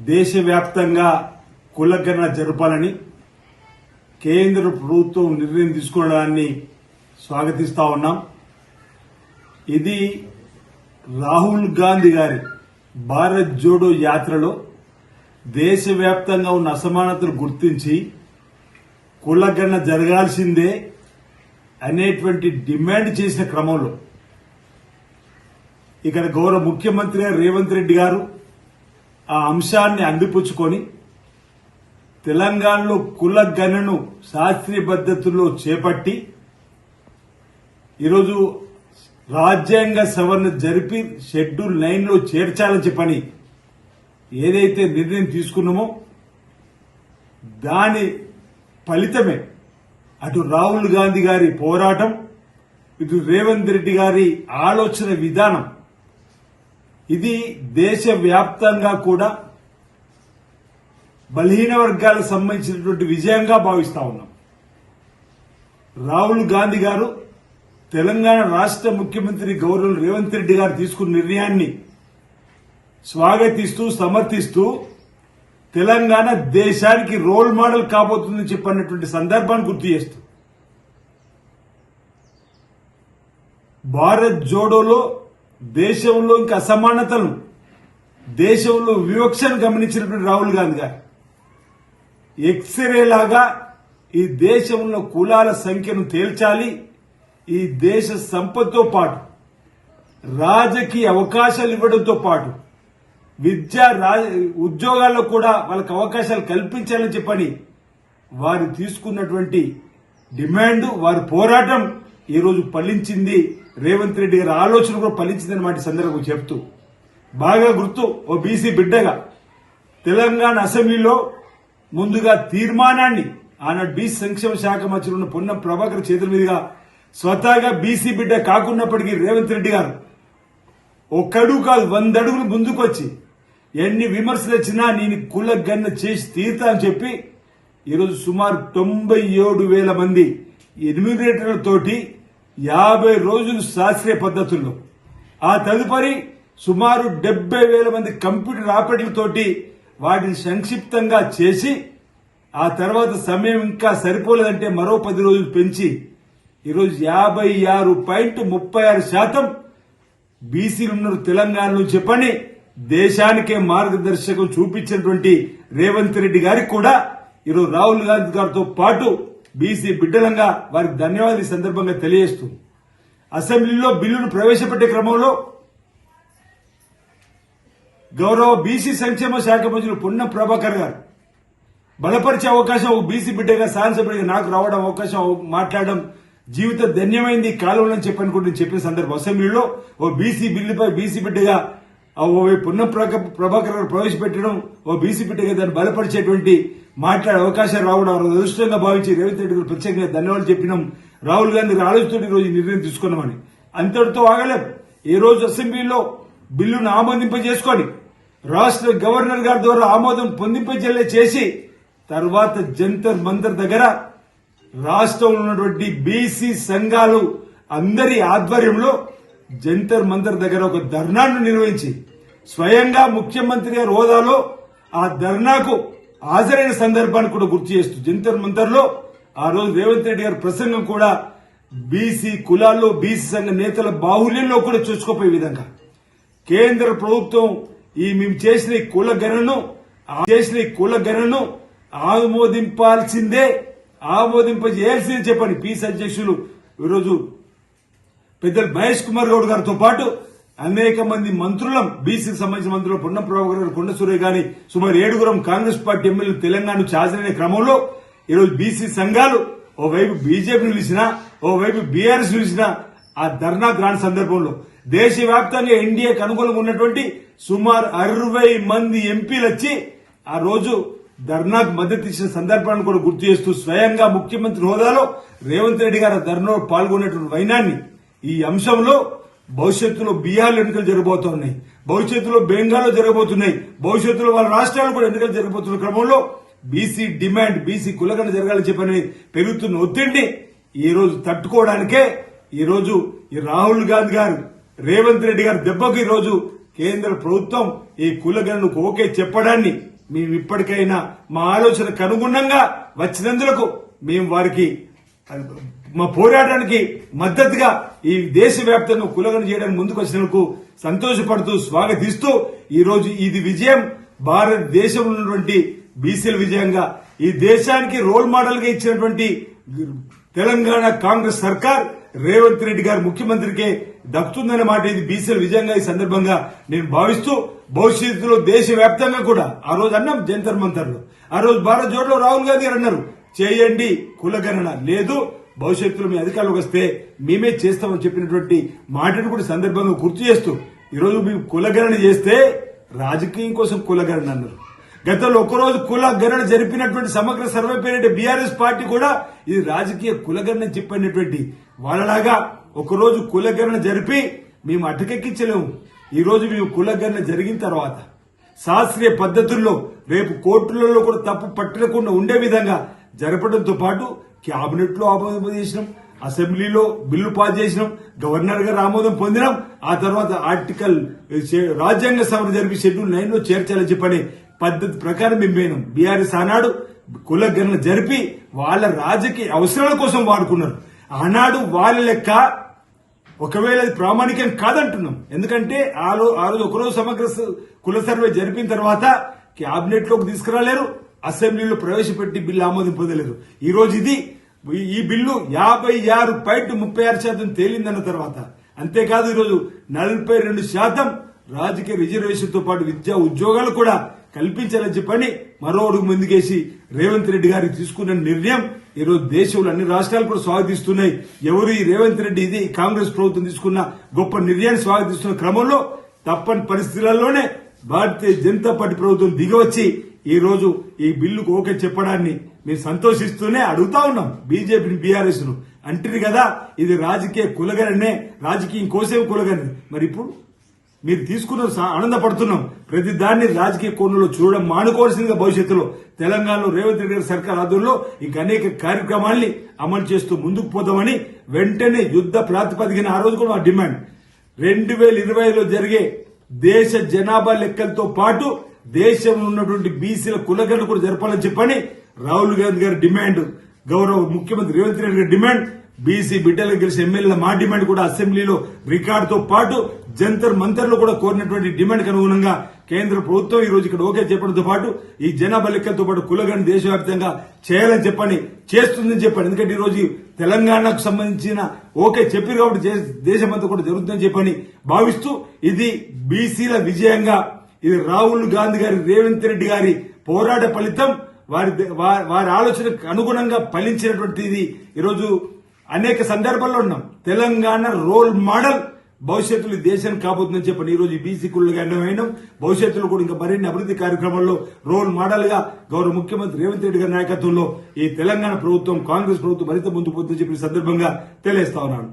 దేశవ్యాప్తంగా కులగణన జరపాలని కేంద్ర ప్రభుత్వం నిర్ణయం తీసుకోవడాన్ని స్వాగతిస్తా ఉన్నాం. ఇది రాహుల్ గాంధీ గారి భారత్ జోడో యాత్రలో దేశవ్యాప్తంగా ఉన్న అసమానతలు గుర్తించి కులగణన జరగాల్సిందే అనేటువంటి డిమాండ్ చేసిన క్రమంలో ఇక్కడ గౌరవ ముఖ్యమంత్రి రేవంత్ రెడ్డి గారు ఆ అంశాన్ని అందిపుచ్చుకొని తెలంగాణలో కులగణనను శాస్త్రీయ పద్ధతుల్లో చేపట్టి ఈరోజు రాజ్యాంగ సవరణ జరిపి షెడ్యూల్ 9లో చేర్చాలని చెప్పని ఏదైతే నిర్ణయం తీసుకున్నామో దాని ఫలితమే అటు రాహుల్ గాంధీ గారి పోరాటం, ఇటు రేవంత్ రెడ్డి గారి ఆలోచన విధానం ఇది దేశవ్యాప్తంగా కూడా బలహీన వర్గాలకు సంబంధించినటువంటి విజయంగా భావిస్తా ఉన్నాం. రాహుల్ గాంధీ గారు తెలంగాణ రాష్ట్ర ముఖ్యమంత్రి గౌరవ రేవంత్ రెడ్డి గారు తీసుకున్న నిర్ణయాన్ని స్వాగతిస్తూ సమర్థిస్తూ తెలంగాణ దేశానికి రోల్ మోడల్ కాబోతుందని చెప్పినటువంటి సందర్భాన్ని గుర్తు చేస్తూ భారత్ జోడోలో దేశంలో ఇంకా అసమానతలను, దేశంలో వివక్షను గమనించినటువంటి రాహుల్ గాంధీ గారు ఎక్స్రే లాగా ఈ దేశంలో కులాల సంఖ్యను తేల్చాలి, ఈ దేశ సంపదతో పాటు రాజకీయ అవకాశాలు ఇవ్వడంతో పాటు విద్యా ఉద్యోగాల్లో కూడా వాళ్ళకి అవకాశాలు కల్పించాలని చెప్పని వారు తీసుకున్నటువంటి డిమాండ్, వారి పోరాటం ఈరోజు ఫలించింది. రేవంత్ రెడ్డి గారి ఆలోచన కూడా ఫలించిందని మాట సందర్భంగా చెప్తూ బాగా గుర్తు, ఓ బీసీ బిడ్డగా తెలంగాణ అసెంబ్లీలో ముందుగా తీర్మానాన్ని ఆనాడు బీసీ సంక్షేమ శాఖ మంత్రి ఉన్న పొన్నం ప్రభాకర్ చేతుల మీదుగా స్వతహాగా బీసీ బిడ్డ కాకున్నప్పటికీ రేవంత్ రెడ్డి గారు ఒక్కడు కాదు 100 అడుగులు ముందుకొచ్చి ఎన్ని విమర్శలు వచ్చినా నేను కులగణన చేసి తీరుతా అని చెప్పి ఈరోజు సుమారు 97,000 మంది ఎన్యూమరేటర్లతోటి 50 రోజులు శాస్త్రీయ పద్ధతుల్లో, ఆ తదుపరి సుమారు 70,000 మంది కంప్యూటర్ ఆపరేటర్లతోటి వాటిని సంక్షిప్తంగా చేసి ఆ తర్వాత సమయం ఇంకా సరిపోలేదంటే మరో 10 రోజులు పెంచి ఈరోజు 56.36% బీసీలు ఉన్నారు తెలంగాణలో చెప్పని దేశానికే మార్గదర్శకం చూపించినటువంటి రేవంత్ రెడ్డి గారికి కూడా ఈరోజు రాహుల్ గాంధీ గారితో పాటు బీసీ బిడ్డలంగా వారికి ధన్యవాదాలు ఈ సందర్భంగా తెలియజేస్తూ అసెంబ్లీలో బిల్లును ప్రవేశపెట్టే క్రమంలో గౌరవ బీసీ సంక్షేమ శాఖ మంత్రి పొన్నం ప్రభాకర్ గారు బలపరిచే అవకాశం ఒక బీసీ బిడ్డగా శాసనసభ్యుడిగా నాకు రావడం అవకాశం మాట్లాడడం జీవిత ధన్యమైంది కాలంలో చెప్పని కూడా నేను చెప్పిన సందర్భం అసెంబ్లీలో ఓ బీసీ బిల్లుపై బీసీ బిడ్డగా పొన్నం ప్రభాకర్ గారు ప్రవేశపెట్టడం, ఓ బీసీ బిడ్డగా దాన్ని బలపరిచేటువంటి మాట్లాడే అవకాశం రావడం అదృష్టంగా భావించి రేవంత్ రెడ్డి గారు ప్రత్యేకంగా ధన్యవాదాలు చెప్పినాం. రాహుల్ గాంధీ ఆలోచనతో ఈ రోజు నిర్ణయం తీసుకున్నామని అంతటితో ఆగలేదు. ఈ రోజు అసెంబ్లీలో బిల్లును ఆమోదింపజేసుకొని రాష్ట్ర గవర్నర్ గారి ద్వారా ఆమోదం పొందింపజేలే చేసి తర్వాత జంతర్ మంతర్ దగ్గర రాష్ట్రంలో ఉన్నటువంటి బీసీ సంఘాలు అందరి ఆధ్వర్యంలో జంతర్ మంతర్ దగ్గర ఒక ధర్నాను నిర్వహించి స్వయంగా ముఖ్యమంత్రి గారి హోదాలో ఆ ధర్నాకు హాజరైన సందర్భాన్ని కూడా గుర్తు చేస్తూ జంతర్ మంతర్లో ఆ రోజు రేవంత్ రెడ్డి గారి ప్రసంగం కూడా బీసీ కులాల్లో బీసీ సంఘ నేతల బాహుల్యంలో కూడా చూసుకోపోయే విధంగా కేంద్ర ప్రభుత్వం మేము చేసిన కులగణనను ఆమోదింపజేయాల్సిందే చెప్పండి పీసీ అధ్యక్షులు ఈరోజు పెద్దలు మహేష్ కుమార్ గౌడ్ గారితో పాటు అనేక మంది మంత్రులం, బీసీకి సంబంధించిన మంత్రులు పొన్నం ప్రభాకర్ గారు, కొండ సూర్య గాని సుమారు 7 కాంగ్రెస్ పార్టీ ఎమ్మెల్యేలు తెలంగాణ నుంచి హాజరైన క్రమంలో ఈరోజు బీసీ సంఘాలు ఓవైపు బీజేపీ నిలిచినా, ఓవైపు బీఆర్ఎస్ నిలిచినా ఆ ధర్నా గ్రాండ్ సందర్భంలో దేశవ్యాప్తంగా ఎన్డీఏకి అనుకూలంగా ఉన్నటువంటి సుమారు 60 మంది ఎంపీలు వచ్చి ఆ రోజు ధర్నాకు మద్దతు ఇచ్చిన సందర్భాన్ని కూడా గుర్తు చేస్తూ స్వయంగా ముఖ్యమంత్రి హోదాలో రేవంత్ రెడ్డి గారు ధర్నాలో పాల్గొనేటువంటి వైనాన్ని ఈ అంశంలో భవిష్యత్తులో బీహార్లో ఎన్నికలు జరగబోతున్నాయి, భవిష్యత్తులో బెంగాల్లో జరగబోతున్నాయి, భవిష్యత్తులో వాళ్ళ రాష్ట్రాలు కూడా ఎన్నికలు జరగబోతున్న క్రమంలో బీసీ డిమాండ్, బీసీ కులగణన జరగాలని చెప్పని పెరుగుతున్న ఒత్తిడిని ఈ రోజు తట్టుకోవడానికే ఈ రోజు ఈ రాహుల్ గాంధీ గారు రేవంత్ రెడ్డి గారి దెబ్బకు ఈ రోజు కేంద్ర ప్రభుత్వం ఈ కులగణనకు ఓకే చెప్పడాన్ని మేము ఇప్పటికైనా మా ఆలోచనకు అనుగుణంగా వచ్చినందులకు మేము వారికి మా పోరాటానికి మద్దతుగా ఈ దేశవ్యాప్తంగా కులగణన చేయడానికి ముందుకు వచ్చినందుకు సంతోషపడుతూ స్వాగతిస్తూ ఈ రోజు ఇది విజయం భారతదేశంలో ఉన్నటువంటి బీసీల విజయంగా ఈ దేశానికి రోల్ మోడల్ గా ఇచ్చినటువంటి తెలంగాణ కాంగ్రెస్ సర్కార్ రేవంత్ రెడ్డి గారు ముఖ్యమంత్రికే దక్కుతుందనే మాట ఇది బీసీల విజయంగా ఈ సందర్భంగా నేను భావిస్తూ భవిష్యత్తులో దేశవ్యాప్తంగా కూడా ఆ రోజు అన్నాం జంతర్ మంతర్లో ఆ రోజు భారత్ జోడ్లో రాహుల్ గాంధీ గారు అన్నారు చేయండి కులగణన లేదు భవిష్యత్తులో మీ అధికారులకు వస్తే మేమే చేస్తామని చెప్పినటువంటి మాటను కూడా సందర్భంగా గుర్తు చేస్తూ ఈరోజు మేము కులగణన చేస్తే రాజకీయం కోసం కులగణన అన్నారు గతంలో ఒకరోజు కులగణన జరిపినటువంటి సమగ్ర సర్వే పేరిట బీఆర్ఎస్ పార్టీ కూడా ఇది రాజకీయ కులగణన చెప్పినటువంటి వాళ్ళలాగా ఒకరోజు కులగణన జరిపి మేము అటకెక్కించలేము ఈ రోజు మేము కులగణన జరిగిన తర్వాత శాస్త్రీయ పద్ధతుల్లో రేపు కోర్టులలో కూడా తప్పు పట్టకుండా ఉండే విధంగా జరపడంతో పాటు క్యాబినెట్ లో ఆమోదం చేసినాం అసెంబ్లీలో బిల్లు పాస్ చేసినాం గవర్నర్ గారు ఆమోదం పొందినాం ఆ తర్వాత ఆర్టికల్ రాజ్యాంగ సభ జరిపి షెడ్యూల్ 9 లో చేర్చాలని చెప్పని పద్ధతి ప్రకారం మేము పోయినాం బీఆర్ఎస్ ఆనాడు కులగణన జరిపి వాళ్ళ రాజకీయ అవసరాల కోసం వాడుకున్నారు ఆనాడు వాళ్ళ లెక్క ఒకవేళ అది ప్రామాణికం కాదంటున్నాం ఎందుకంటే ఆ రోజు ఒకరోజు సమగ్ర కుల సర్వే జరిపిన తర్వాత క్యాబినెట్ లోకి తీసుకురాలేరు అసెంబ్లీలో ప్రవేశపెట్టి బిల్లు ఆమోదం పొందలేరు ఈ రోజు ఈ బిల్లు 56.36% తేలిందన్న తర్వాత అంతేకాదు ఈరోజు 42% రాజకీయ రిజర్వేషన్ తో పాటు విద్యా ఉద్యోగాలు కూడా కల్పించాలని చెప్పని మరో అడుగు ముందుకేసి రేవంత్ రెడ్డి గారికి తీసుకున్న నిర్ణయం ఈరోజు దేశంలో అన్ని రాష్ట్రాలు కూడా స్వాగతిస్తున్నాయి ఎవరు ఈ రేవంత్ రెడ్డి ఇది కాంగ్రెస్ ప్రభుత్వం తీసుకున్న గొప్ప నిర్ణయాన్ని స్వాగతిస్తున్న క్రమంలో తప్పని పరిస్థితులలోనే భారతీయ జనతా పార్టీ ప్రభుత్వం దిగివచ్చి ఈ రోజు ఈ బిల్లుకు ఓకే చెప్పడాన్ని మేము సంతోషిస్తూనే అడుగుతా ఉన్నాం బీజేపీని బీఆర్ఎస్ ను అంటారు కదా ఇది రాజకీయ కులగణనే రాజకీయం కోసమే కులగణని మరి ఇప్పుడు మీరు తీసుకున్న ఆనందపడుతున్నాం ప్రతి దాన్ని రాజకీయ కోణంలో చూడడం మానుకోవాల్సిందిగా భవిష్యత్తులో తెలంగాణలో రేవంత్ రెడ్డి గారి సర్కార్ ఆధ్వర్యంలో ఇంకా అనేక కార్యక్రమాల్ని అమలు చేస్తూ ముందుకు పోదామని వెంటనే యుద్ధ ప్రాతిపదికన ఆ రోజు కూడా డిమాండ్ 2020లో జరిగే దేశ జనాభా లెక్కలతో పాటు దేశంలో ఉన్నటువంటి బీసీల కులగణన కూడా జరపాలని చెప్పని రాహుల్ గాంధీ గారి డిమాండ్ గౌరవ ముఖ్యమంత్రి రేవంత్ రెడ్డి గారి డిమాండ్ బీసీ బిడ్డలకు గెలిచిన ఎమ్మెల్యేల మా డిమాండ్ కూడా అసెంబ్లీలో రికార్డుతో పాటు జంతర్ మంతర్లో కూడా కోరినటువంటి డిమాండ్ అనుగుణంగా కేంద్ర ప్రభుత్వం ఈ రోజు ఇక్కడ ఓకే చెప్పడంతో పాటు ఈ జనాభా లెక్కలతో పాటు కులగణన దేశవ్యాప్తంగా చేయాలని చెప్పని చేస్తుందని చెప్పండి ఎందుకంటే ఈ రోజు తెలంగాణకు సంబంధించిన ఓకే చెప్పారు కాబట్టి దేశమంతా కూడా జరుగుతుందని చెప్పని భావిస్తూ ఇది బీసీల విజయంగా ఇది రాహుల్ గాంధీ గారి రేవంత్ రెడ్డి గారి పోరాట ఫలితం వారి ఆలోచనకు అనుగుణంగా ఫలించినటువంటిది ఈరోజు అనేక సందర్భాల్లో ఉన్నాం తెలంగాణ రోల్ మోడల్ భవిష్యత్తులో దేశానికి కాబోతుందని చెప్పని ఈ రోజు బీసీ కుళ్ళగా అన్నమైనాం భవిష్యత్తులో కూడా ఇంకా మరిన్ని అభివృద్ధి కార్యక్రమాల్లో రోల్ మోడల్ గా గౌరవ ముఖ్యమంత్రి రేవంత్ రెడ్డి గారి నాయకత్వంలో ఈ తెలంగాణ ప్రభుత్వం కాంగ్రెస్ ప్రభుత్వం మరింత ముందుకు పోతుందని చెప్పిన సందర్భంగా తెలియజేస్తా ఉన్నాను.